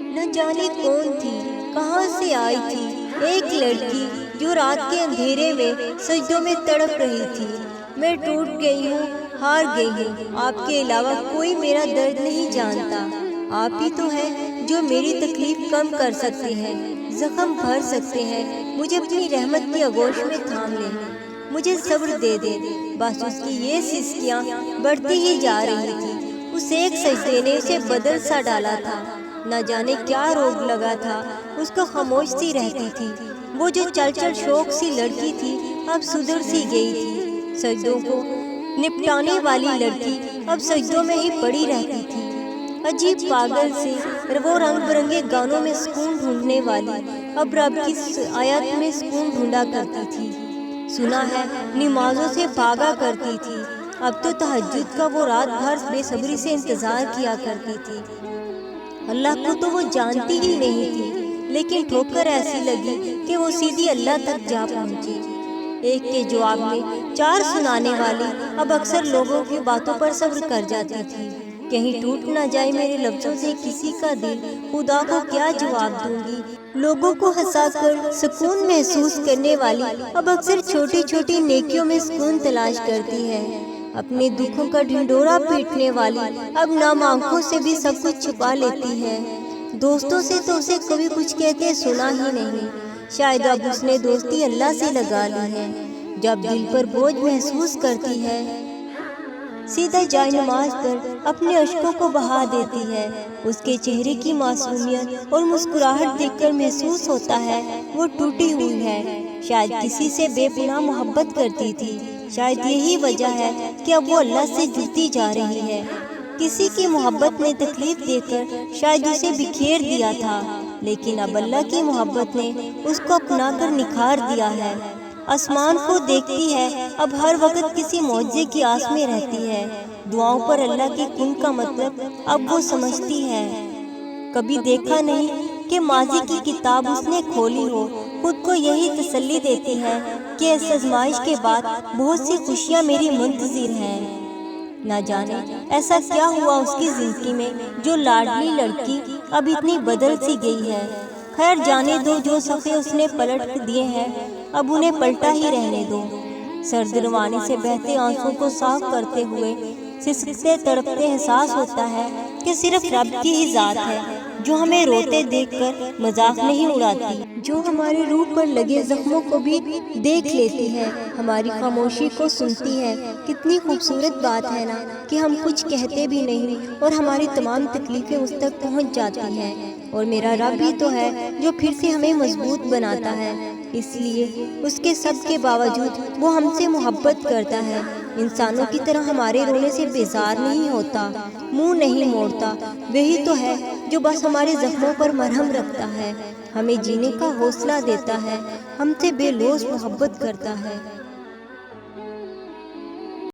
نہ جانے کون تھی، کہاں سے آئی تھی، ایک لڑکی جو رات کے اندھیرے میں سجدوں میں تڑپ رہی تھی۔ میں ٹوٹ گئی ہوں، ہار گئی ہوں، آپ کے علاوہ کوئی میرا درد نہیں جانتا۔ آپ ہی تو ہیں جو میری تکلیف کم کر سکتے ہیں، زخم بھر سکتے ہیں، مجھے اپنی رحمت کی آغوش میں تھام لیں، مجھے صبر دے دیں۔ بس اس کی یہ سسکیاں بڑھتی ہی جا رہی تھی۔ اس ایک سجدے نے اسے بدل سا ڈالا تھا، نہ جانے کیا روگ لگا تھا، اس کو خاموش سی رہتی تھی۔ وہ جو چل چل شوق سی لڑکی تھی اب سدھر سی گئی تھی، سجدوں کو نپٹانے والی لڑکی اب سجدوں میں ہی پڑی رہتی تھی۔ عجیب پاگل سے وہ رنگ برنگے گانوں میں سکون ڈھونڈنے والی اب رب کی آیت میں سکون ڈھونڈا کرتی تھی۔ سنا ہے نمازوں سے بھاگا کرتی تھی، اب تو تہجد کا وہ رات بھر بے صبری سے انتظار کیا کرتی تھی۔ اللہ کو تو وہ جانتی ہی نہیں تھی، لیکن ٹھوکر ایسی لگی کہ وہ سیدھی اللہ تک جا پہنچی۔ ایک کے جواب میں چار سنانے والی اب اکثر لوگوں کی باتوں پر صبر کر جاتی تھی۔ کہیں ٹوٹ نہ جائے میرے لفظوں سے کسی کا دل، خدا کو کیا جواب دوں گی۔ لوگوں کو ہنسا کر سکون محسوس کرنے والی اب اکثر چھوٹی چھوٹی نیکیوں میں سکون تلاش کرتی ہے۔ اپنے دکھوں کا ڈھنڈورا پیٹنے والی اب نام آنکھوں سے بھی سب کچھ چھپا لیتی ہے۔ دوستوں سے تو اسے کبھی کچھ کہتے سنا ہی نہیں، شاید اب اس نے دوستی اللہ سے لگا لی ہے۔ جب دل پر بوجھ محسوس کرتی ہے، سیدھا جائے نماز پر اپنے اشکوں کو بہا دیتی ہے۔ اس کے چہرے کی معصومیت اور مسکراہٹ دیکھ کر محسوس ہوتا ہے وہ ٹوٹی ہوئی ہے۔ شاید کسی سے بے پناہ محبت کرتی تھی، شاید یہی وجہ ہے کہ اب وہ اللہ سے جڑتی جا رہی ہے۔ کسی کی محبت نے تکلیف دے کر شاید اسے بکھیر دیا تھا، لیکن اب اللہ کی محبت نے اس کو اپنا کر نکھار دیا ہے۔ آسمان کو دیکھتی ہے، اب ہر وقت کسی معجزے کی آس میں رہتی ہے۔ دعاؤں پر اللہ کے کن کا مطلب اب وہ سمجھتی ہے۔ کبھی دیکھا نہیں کہ ماضی کی کتاب اس نے کھولی ہو، خود کو یہی تسلی دیتی ہے کہ اس آزمائش کے بعد بہت سی خوشیاں میری منتظر ہیں۔ نہ جانے ایسا کیا ہوا اس کی زندگی میں جو لاڈلی لڑکی اب اتنی بدل سی گئی ہے۔ خیر جانے دو، جو صفحے اس نے پلٹ دیے ہیں اب انہیں پلٹا ہی رہنے دو۔ سرد روانی سے بہتے آنسوں کو صاف کرتے ہوئے سسکتے تڑپتے احساس ہوتا ہے کہ صرف رب کی ہی ذات ہے جو ہمیں روتے دیکھ کر مذاق نہیں اڑاتی، جو ہمارے روح پر لگے زخموں کو بھی دیکھ لیتی ہے، ہماری خاموشی کو سنتی ہے۔ کتنی خوبصورت بات ہے نا کہ ہم کچھ کہتے بھی نہیں اور ہماری تمام تکلیفیں اس تک پہنچ جاتی ہیں، اور میرا رب ہی تو ہے جو پھر سے ہمیں مضبوط بناتا ہے۔ اس لیے اس کے سب کے باوجود وہ ہم سے محبت کرتا ہے، انسانوں کی طرح ہمارے رونے سے بیزار نہیں ہوتا، منہ نہیں موڑتا۔ وہی تو ہے جو بس ہمارے زخموں پر مرہم رکھتا ہے، ہمیں جینے کا حوصلہ دیتا ہے، ہم سے بے لوث محبت کرتا ہے۔